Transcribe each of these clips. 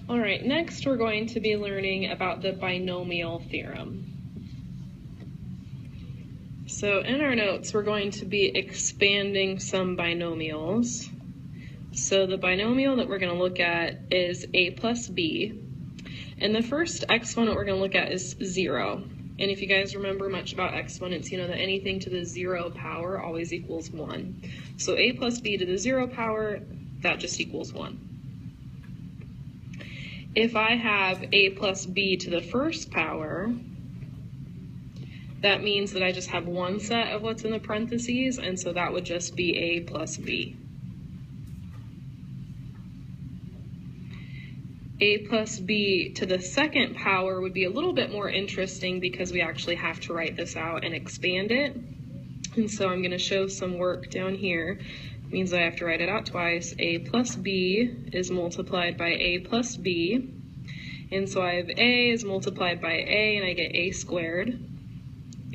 All right, next we're going to be learning about the binomial theorem. So in our notes, we're going to be expanding some binomials. So the binomial that we're going to look at is a plus b. And the first exponent we're going to look at is 0. And if you guys remember much about exponents, you know that anything to the 0 power always equals 1. So a plus b to the 0 power, that just equals 1. If I have a plus b to the first power, that means that I just have one set of what's in the parentheses, and so that would just be a plus b. A plus b to the second power would be a little bit more interesting because we actually have to write this out and expand it. And so I'm going to show some work down here. It means I have to write it out twice. A plus b is multiplied by a plus b. And so I have a is multiplied by a, and I get a squared.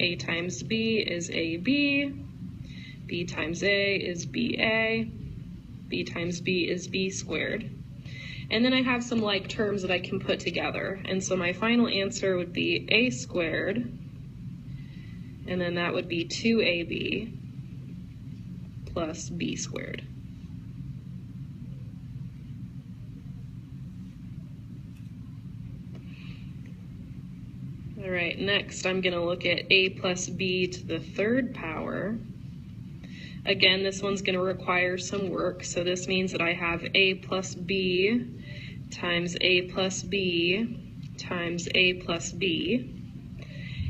A times b is ab. B times a is ba. B times b is b squared. And then I have some like terms that I can put together. And so my final answer would be a squared, and then that would be 2ab plus b squared. All right, next I'm going to look at a plus b to the third power. Again, this one's going to require some work, so this means that I have a plus b times a plus b times a plus b.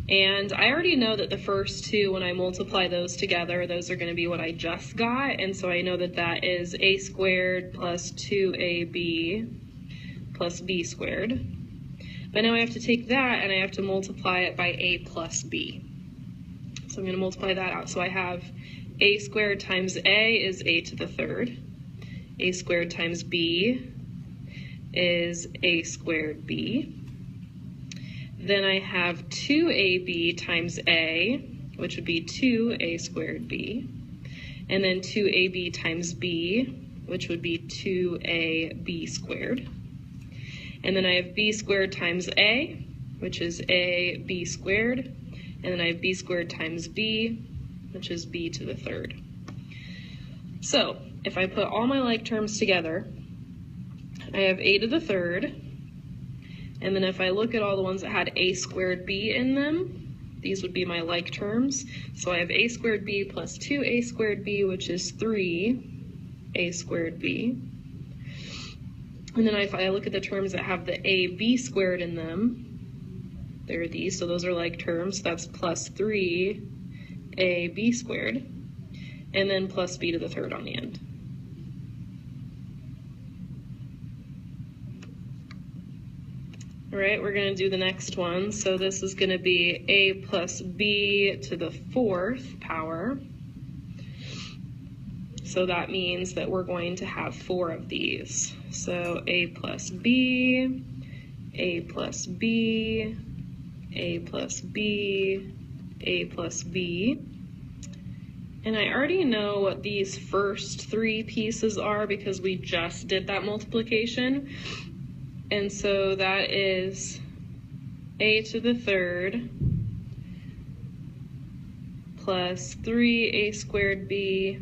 And I already know that the first two, when I multiply those together, those are going to be what I just got, and so I know that that is a squared plus 2ab plus b squared. But now I have to take that and I have to multiply it by a plus b. So I'm going to multiply that out. So I have a squared times a is a to the third. A squared times b is a squared b. Then I have 2ab times a, which would be 2a squared b. And then 2ab times b, which would be 2ab squared. And then I have b squared times a, which is a b squared. And then I have b squared times b, which is b to the third. So if I put all my like terms together, I have a to the third, and then if I look at all the ones that had a squared b in them, these would be my like terms. So I have a squared b plus 2a squared b, which is 3a squared b. And then if I look at the terms that have the ab squared in them, there are these, so those are like terms. That's plus 3ab squared, and then plus b to the third on the end. All right, we're going to do the next one. So this is going to be a plus b to the fourth power. So that means that we're going to have 4 of these. So a plus b, a plus b, a plus b, a plus b. And I already know what these first 3 pieces are because we just did that multiplication. And so that is a to the third plus 3a squared b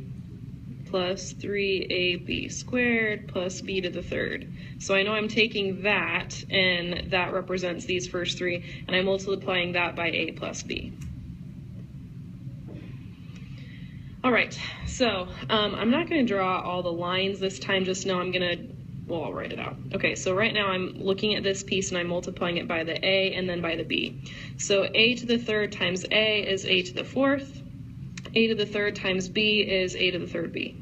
plus 3ab squared plus b to the third. So I know I'm taking that, and that represents these first 3, and I'm multiplying that by a plus b. All right, so I'm not going to draw all the lines this time, just know I'm going to, well, I'll write it out. Okay, so right now I'm looking at this piece and I'm multiplying it by the a and then by the b. So a to the third times a is a to the fourth. A to the third times b is a to the third b.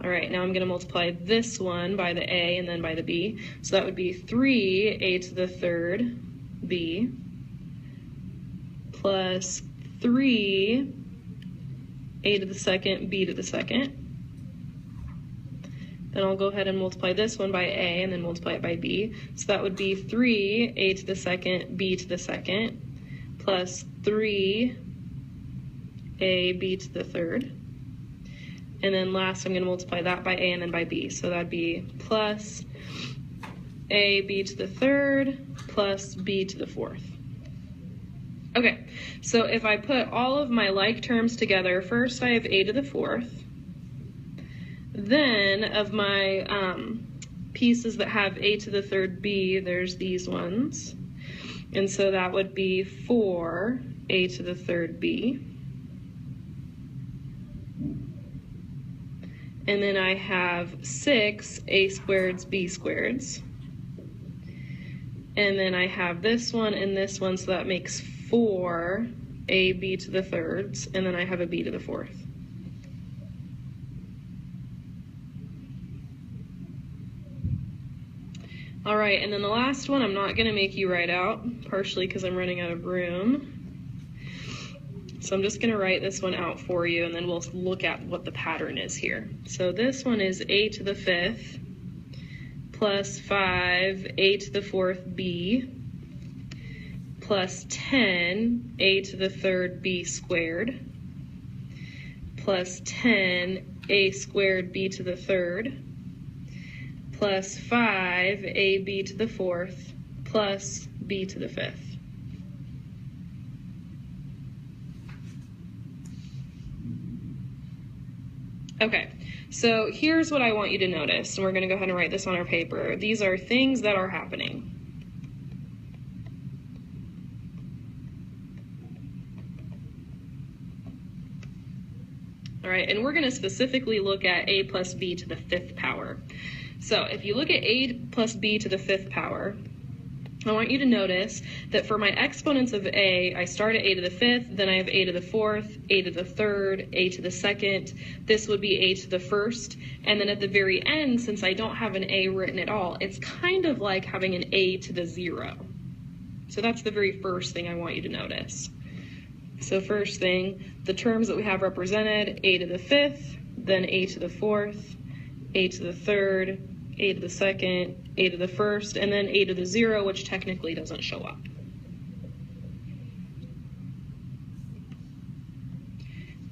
All right, now I'm going to multiply this one by the a and then by the b. So that would be 3a to the third b plus 3a to the second b to the second. Then I'll go ahead and multiply this one by a and then multiply it by b. So that would be 3a to the second b to the second plus 3ab to the third. And then last, I'm going to multiply that by a and then by b. So that'd be plus ab to the third plus b to the fourth. Okay, so if I put all of my like terms together, first I have a to the fourth. Then of my pieces that have a to the third b, there's these ones. And so that would be 4a to the third b. And then I have 6 a squareds b squareds. And then I have this one and this one, so that makes 4 a b to the thirds, and then I have a b to the fourth. All right, and then the last one I'm not going to make you write out, partially because I'm running out of room. So I'm just going to write this one out for you, and then we'll look at what the pattern is here. So this one is a to the fifth plus 5 a to the fourth b plus 10 a to the third b squared plus 10 a squared b to the third plus 5 ab to the fourth plus b to the fifth. Okay, so here's what I want you to notice, and we're going to go ahead and write this on our paper. These are things that are happening. All right, and we're going to specifically look at a plus b to the fifth power. So if you look at a plus b to the fifth power, I want you to notice that for my exponents of a, I start at a to the fifth, then I have a to the fourth, a to the third, a to the second. This would be a to the first. And then at the very end, since I don't have an a written at all, it's kind of like having an a to the 0. So that's the very first thing I want you to notice. So first thing, the terms that we have represented, a to the fifth, then a to the fourth, a to the third, a to the second, a to the first, and then a to the 0, which technically doesn't show up.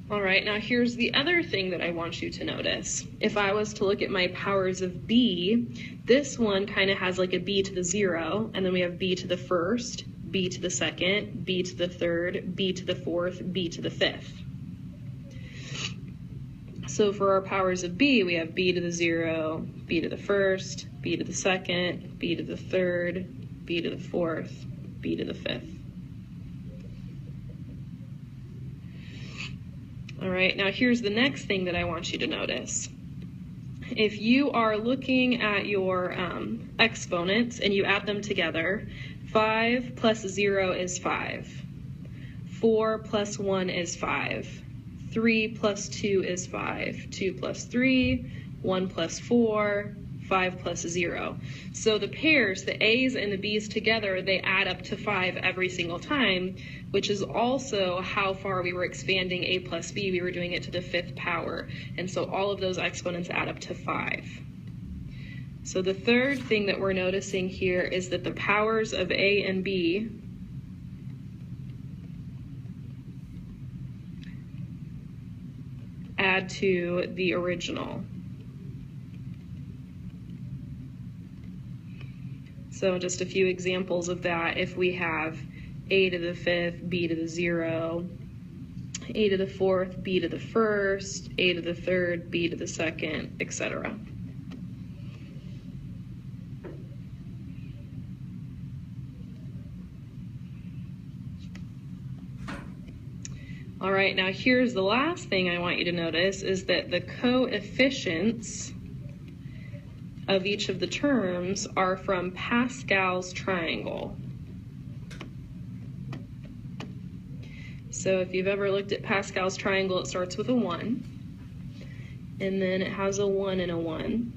All right, now here's the other thing that I want you to notice. If I was to look at my powers of b, this one kind of has like a b to the 0, and then we have b to the first, b to the second, b to the third, b to the fourth, b to the fifth. So for our powers of b, we have b to the 0, b to the first, b to the second, b to the third, b to the fourth, b to the fifth. All right, now here's the next thing that I want you to notice. If you are looking at your exponents and you add them together, 5 plus 0 is 5. 4 plus 1 is 5. 3 plus 2 is 5. 2 plus 3, 1 plus 4, 5 plus 0. So the pairs, the a's and the b's together, they add up to 5 every single time, which is also how far we were expanding a plus b. We were doing it to the fifth power. And so all of those exponents add up to 5. So the third thing that we're noticing here is that the powers of a and b add to the original. So just a few examples of that. If we have a to the fifth, b to the 0, a to the fourth, b to the first, a to the third, b to the second, etc. All right, now here's the last thing I want you to notice is that the coefficients of each of the terms are from Pascal's triangle. So if you've ever looked at Pascal's triangle, it starts with a 1, and then it has a 1 and a 1.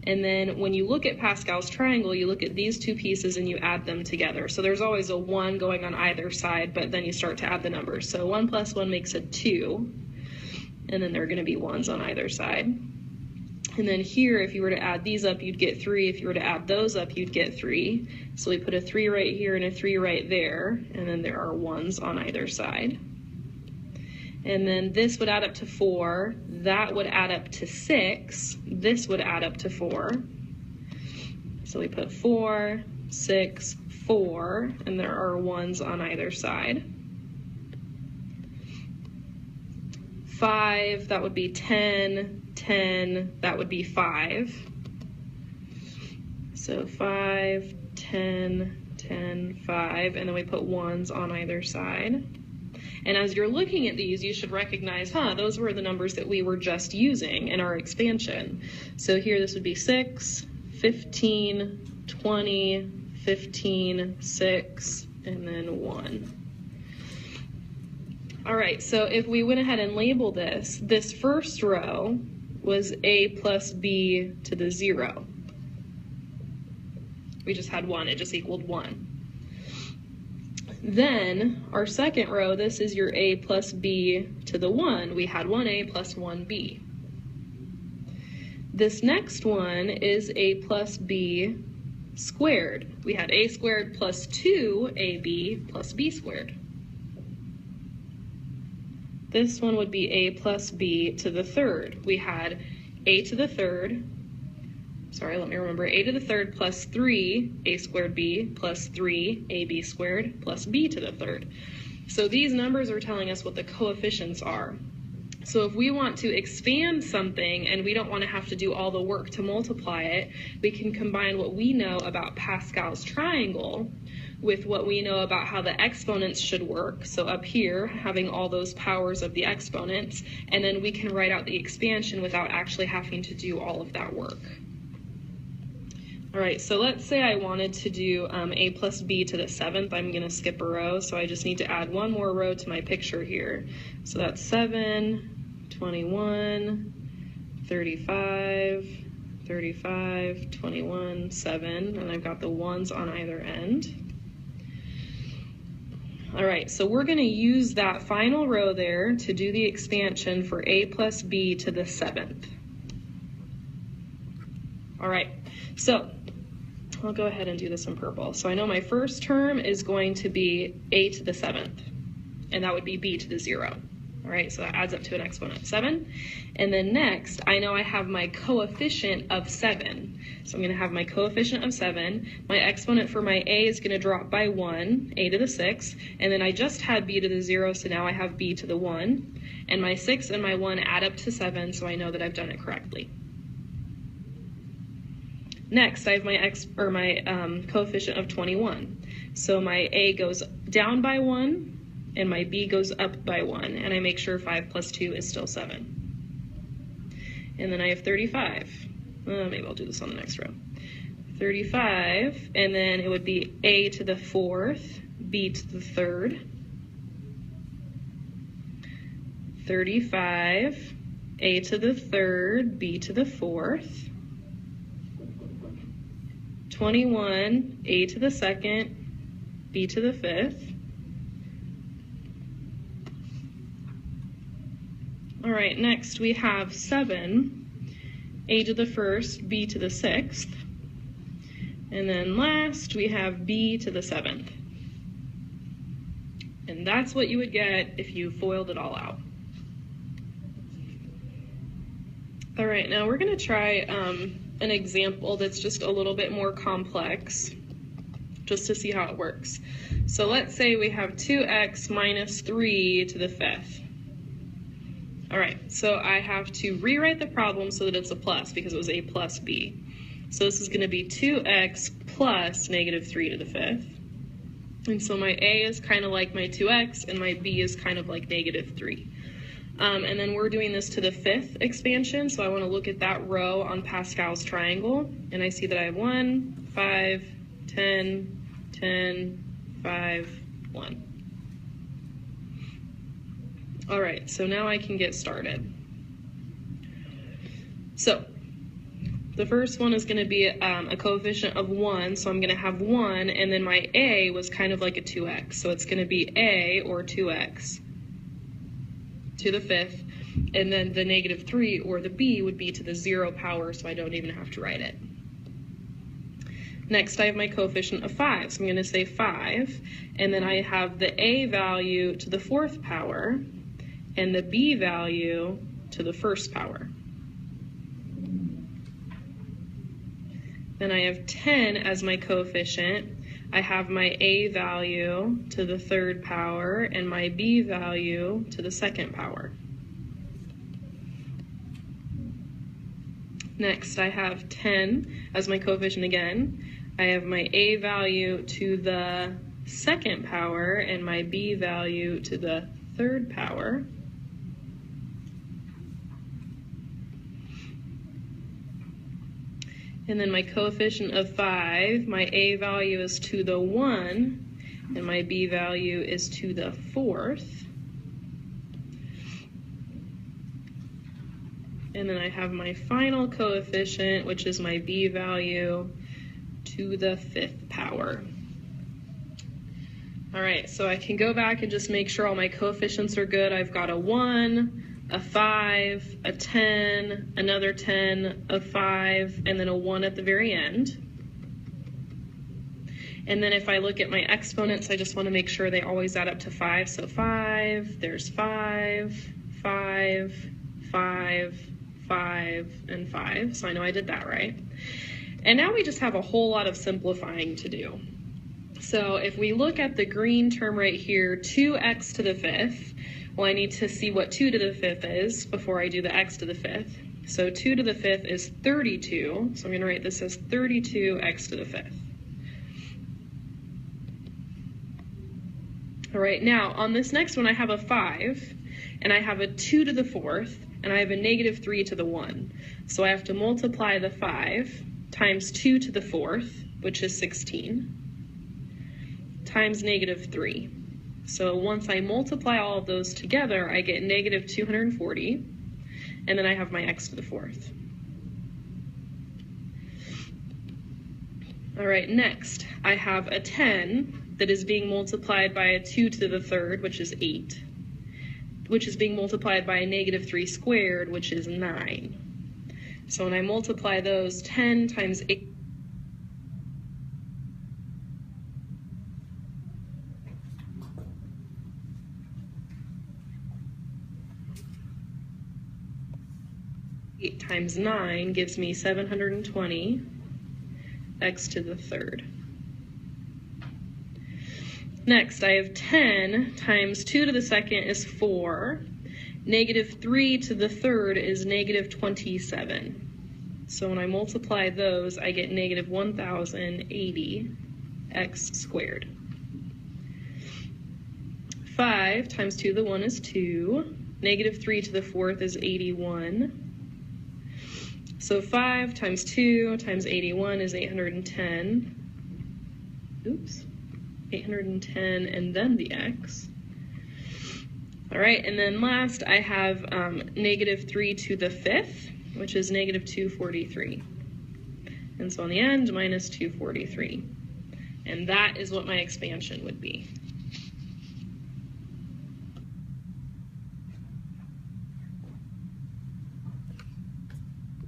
And then when you look at Pascal's triangle, you look at these two pieces and you add them together. So there's always a 1 going on either side, but then you start to add the numbers. So 1 plus 1 makes a 2, and then there are going to be 1s on either side. And then here, if you were to add these up, you'd get 3. If you were to add those up, you'd get 3. So we put a 3 right here and a 3 right there, and then there are 1s on either side. And then this would add up to 4, that would add up to 6, this would add up to 4. So we put 4, 6, 4, and there are 1s on either side. 5, that would be 10, 10, that would be 5. So 5, 10, 10, 5, and then we put 1s on either side. And as you're looking at these, you should recognize, those were the numbers that we were just using in our expansion. So here this would be 6, 15, 20, 15, 6, and then 1. All right, so if we went ahead and labeled this first row was a plus b to the 0. We just had 1, it just equaled 1. Then our second row, this is your a plus b to the 1. We had 1a plus 1b. This next one is a plus b squared. We had a squared plus 2ab plus b squared. This one would be a plus b to the 3rd. We had a to the 3rd, a to the 3rd plus 3a squared b plus 3ab squared plus b to the 3rd. So these numbers are telling us what the coefficients are. So if we want to expand something and we don't want to have to do all the work to multiply it, we can combine what we know about Pascal's triangle with what we know about how the exponents should work. So up here, having all those powers of the exponents, and then we can write out the expansion without actually having to do all of that work. All right, so let's say I wanted to do a plus b to the 7th. I'm going to skip a row, so I just need to add one more row to my picture here. So that's 7, 21, 35, 35, 21, 7, and I've got the 1s on either end. All right, so we're going to use that final row there to do the expansion for a plus b to the 7th. All right, so I'll go ahead and do this in purple. So I know my first term is going to be a to the 7th, and that would be b to the 0. All right, so that adds up to an exponent of 7. And then next, I know I have my coefficient of 7. So I'm going to have my coefficient of 7. My exponent for my a is going to drop by 1, a to the 6. And then I just had b to the 0, so now I have b to the 1. And my 6 and my 1 add up to 7, so I know that I've done it correctly. Next, I have my coefficient of 21. So my a goes down by 1, and my b goes up by 1, and I make sure 5 plus 2 is still 7. And then I have 35. Maybe I'll do this on the next row. 35, and then it would be a to the 4th, b to the 3rd. 35, a to the 3rd, b to the 4th. 21, a to the 2nd, b to the 5th. All right, next we have 7, a to the 1st, b to the 6th. And then last we have b to the 7th. And that's what you would get if you FOILed it all out. All right, now we're going to try an example that's just a little bit more complex, just to see how it works. So let's say we have 2x minus 3 to the 5th. All right, so I have to rewrite the problem so that it's a plus because it was a plus b. So this is going to be 2x plus negative 3 to the 5th. And so my a is kind of like my 2x, and my b is kind of like negative 3. And then we're doing this to the 5th expansion, so I want to look at that row on Pascal's triangle, and I see that I have 1, 5, 10, 10, 5, 1. All right, so now I can get started. So the first one is going to be a coefficient of 1, so I'm going to have 1, and then my a was kind of like a 2x, so it's going to be a or 2x to the 5th, and then the negative 3 or the b would be to the 0 power, so I don't even have to write it. Next, I have my coefficient of 5, so I'm going to say 5, and then I have the a value to the 4th power, and the b value to the first power. Then I have 10 as my coefficient. I have my a value to the third power and my b value to the second power. Next, I have 10 as my coefficient again. I have my a value to the second power and my b value to the third power. And then my coefficient of 5, my a value is to the 1, and my b value is to the 4th. And then I have my final coefficient, which is my b value to the 5th power. All right, so I can go back and just make sure all my coefficients are good. I've got a 1, a 5, a 10, another 10, a 5, and then a 1 at the very end. And then if I look at my exponents, I just want to make sure they always add up to 5. So 5, there's 5, 5, 5, 5, and 5. So I know I did that right. And now we just have a whole lot of simplifying to do. So if we look at the green term right here, 2x to the 5th, well, I need to see what 2 to the 5th is before I do the x to the 5th. So 2 to the 5th is 32. So I'm going to write this as 32x to the 5th. All right, now on this next one, I have a 5, and I have a 2 to the 4th, and I have a negative 3 to the 1. So I have to multiply the 5 times 2 to the 4th, which is 16, times negative 3. So once I multiply all of those together, I get negative 240, and then I have my x to the 4th. All right, next, I have a 10 that is being multiplied by a 2 to the 3rd, which is 8, which is being multiplied by a negative 3 squared, which is 9. So when I multiply those, 10 times 8, times 9 gives me 720 x to the 3rd. Next, I have 10 times 2 to the 2nd is 4. Negative 3 to the 3rd is negative 27. So when I multiply those, I get negative 1080 x squared. 5 times 2 to the 1 is 2. Negative 3 to the 4th is 81. So 5 times 2 times 81 is 810. Oops. 810 and then the x. All right, and then last I have negative 3 to the 5th, which is negative 243. And so on the end, minus 243. And that is what my expansion would be.